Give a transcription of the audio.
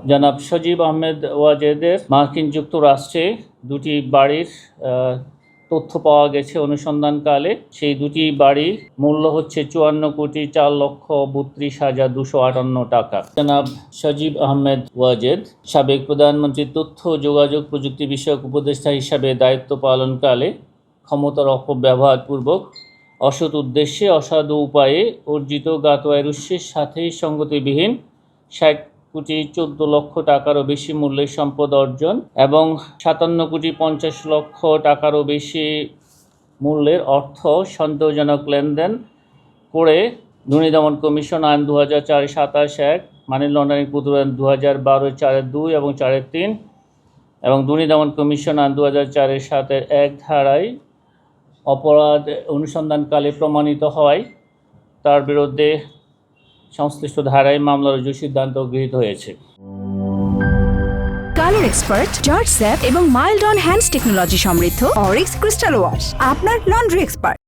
জনাব সজীব আহমেদ ওয়াজেদের মার্কিন যুক্তরাষ্ট্রে দুটি বাড়ির তথ্য পাওয়া গেছে অনুসন্ধানকালে। সেই দুটি বাড়ির মূল্য হচ্ছে 54,42,258 টাকা। জনাব সজীব আহমেদ ওয়াজেদ সাবেক প্রধানমন্ত্রীর তথ্য যোগাযোগ প্রযুক্তি বিষয়ক উপদেষ্টা হিসাবে দায়িত্ব পালনকালে ক্ষমতার অপব্যবহারপূর্বক অসৎ উদ্দেশ্যে অসাধু উপায়ে অর্জিত জ্ঞাত আয়ের উৎসের সাথে সঙ্গতিবিহীন 60,14,00,000 টাকারও বেশি মূল্যের সম্পদ অর্জন এবং 57,50,00,000 টাকারও বেশি মূল্যের অর্থ সন্দেহজনক লেনদেন করে দুর্নীতি দমন কমিশন আইন 2004-27 মানি লন্ডারিং প্রতিরোধ 2012-4-2 এবং 4-3 এবং দুর্নীতি দমন কমিশন আইন 2004-7-1 ধারায় অপরাধ অনুসন্ধানকালে প্রমাণিত হয় তার বিরুদ্ধে সংশ্লিষ্ট ধারায় মামলা রুজুর সিদ্ধান্ত গৃহীত হয়েছে। কালার এক্সপার্ট, জর্জ স্যাপ এবং মাইল্ড অন হ্যান্ডস টেকনোলজি সমৃদ্ধ অরিক্স ক্রিস্টাল ওয়াশ আপনার লন্ড্রি এক্সপার্ট।